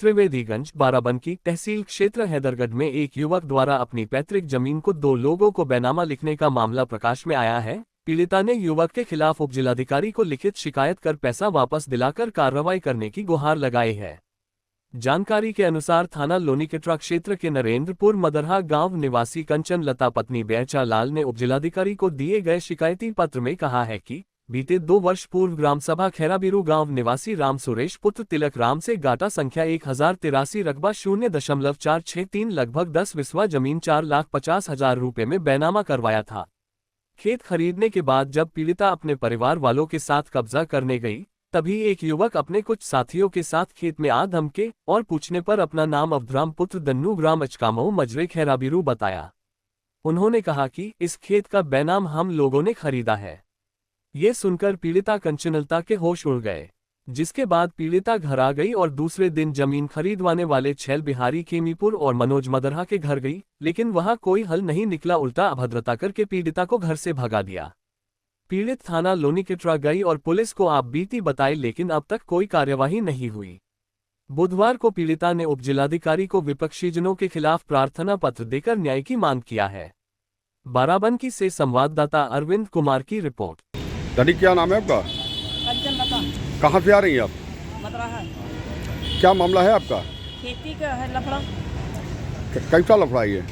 त्रिवेदीगंज बाराबंकी तहसील क्षेत्र हैदरगढ़ में एक युवक द्वारा अपनी पैतृक जमीन को 2 लोगों को बैनामा लिखने का मामला प्रकाश में आया है। पीड़िता ने युवक के खिलाफ उपजिलाधिकारी को लिखित शिकायत कर पैसा वापस दिलाकर कार्रवाई करने की गुहार लगाई है। जानकारी के अनुसार थाना लोनीकटरा क्षेत्र के नरेंद्रपुर मदरहा गांव निवासी कंचन लता पत्नी बेचा लाल ने उपजिलाधिकारी को दिए गए शिकायती पत्र में कहा है कि बीते 2 वर्ष पूर्व ग्राम सभा खैराबीरू गांव निवासी राम सुरेश पुत्र तिलक राम से गाटा संख्या 1083 रकबा 0.463 लगभग 10 विस्वा जमीन 4,50,000 रुपए में बैनामा करवाया था। खेत खरीदने के बाद जब पीड़िता अपने परिवार वालों के साथ कब्जा करने गई, तभी एक युवक अपने कुछ साथियों के साथ खेत में आ धमके और पूछने पर अपना नाम अवधराम पुत्र दन्नू ग्राम अचकामऊ मजरे खैराबीरू बताया। उन्होंने कहा कि इस खेत का बैनाम हम लोगों ने खरीदा है। ये सुनकर पीड़िता कंचनलता के होश उड़ गए, जिसके बाद पीड़िता घर आ गई और दूसरे दिन जमीन खरीदवाने वाले छैल बिहारी खेमीपुर और मनोज मदरहा के घर गई, लेकिन वहां कोई हल नहीं निकला। उल्टा अभद्रता करके पीड़िता को घर से भगा दिया। पीड़ित थाना लोनीकटरा गई और पुलिस को आप बीती बताई, लेकिन अब तक कोई कार्यवाही नहीं हुई। बुधवार को पीड़िता ने उपजिलाधिकारी को विपक्षीजनों के खिलाफ प्रार्थना पत्र देकर न्याय की मांग किया है। बाराबंकी से संवाददाता अरविंद कुमार की रिपोर्ट। दादी, क्या नाम है आपका? कहाँ से आ रही हैं आप? मदरहा। क्या मामला है आपका? खेती का है लफड़ा। कैसा लफड़ा है ये?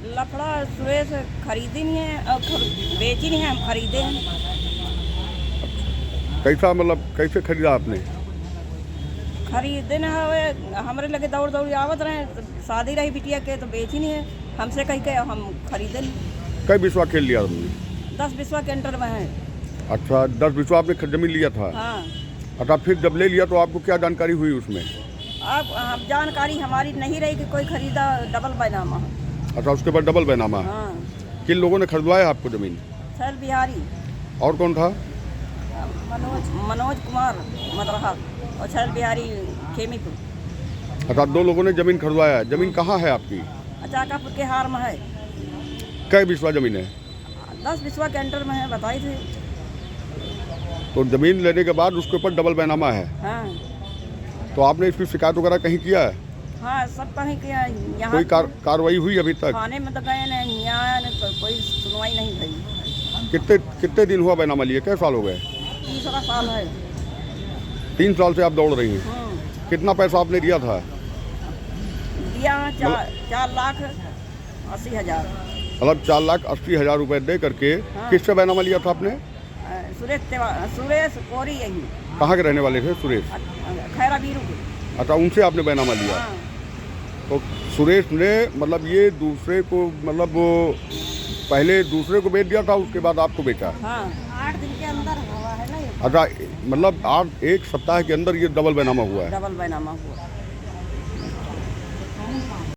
लफड़ा सुरेश खरीदी नहीं है और बेची नहीं है, हम खरीदे हैं। कैसा मतलब कैसे खरीदा आपने? खरीदे ना हुए, हमारे लगे दौड़ दौड़ आवत रहे, तो शादी रही बिटिया के तो बेची नहीं है, हमसे कही के हम खरीदे नहीं। कई बिस्वा खेल लिया तुमने? 10 बिस्वा के अंटर में है। अच्छा, 10 बिस्वा आपने जमीन लिया था? हाँ। अच्छा, फिर जब ले लिया तो आपको क्या जानकारी हुई उसमें? अब जानकारी हमारी नहीं रही कि कोई खरीदा डबल बैनामा। अच्छा, उसके बाद डबल बैनामा। हाँ। किन लोगों ने खरीदवाया आपको जमीन? छैल बिहारी और कौन था? मनोज कुमार मदरहा और छैल बिहारी खेमीपुर। अच्छा, 2 लोगों ने जमीन खरीदवाया। जमीन कहाँ है आपकी? अचाकापुर के हार में है। कई बिस्वा जमीन है? 10 बिस्वा के अंटर में है, बताई थी। तो जमीन लेने के बाद उसके ऊपर डबल बैनामा है? हाँ। तो आपने इसकी शिकायत वगैरह कहीं किया है? हाँ, सब कहीं किया। यहाँ कोई कार्रवाई हुई अभी तक? थाने में तो गए नहीं, यहाँ तो कोई सुनवाई नहीं भई। कितने दिन हुआ बैनामा लिए? कैसे साल हो गए? 3 साल है। 3 साल से आप दौड़ रही हैं। कितना पैसा आपने दिया था? दिया 4,80,000। मतलब 4,80,000 रुपए दे करके। हाँ। किससे बैनामा लिया था आपने? सुरेश कोरी यही। कहाँ के रहने वाले थे सुरेश? खैराबीरू के। अच्छा, उनसे आपने बैनामा लिया। हाँ। तो सुरेश ने मतलब ये दूसरे को मतलब वो पहले दूसरे को बेच दिया था, उसके बाद आपको बेचा? हाँ, 8 दिन के अंदर हुआ है ना ये। अच्छा, मतलब आप 1 सप्ताह के अंदर ये डबल बैनामा हुआ है? डबल बैनामा हुआ।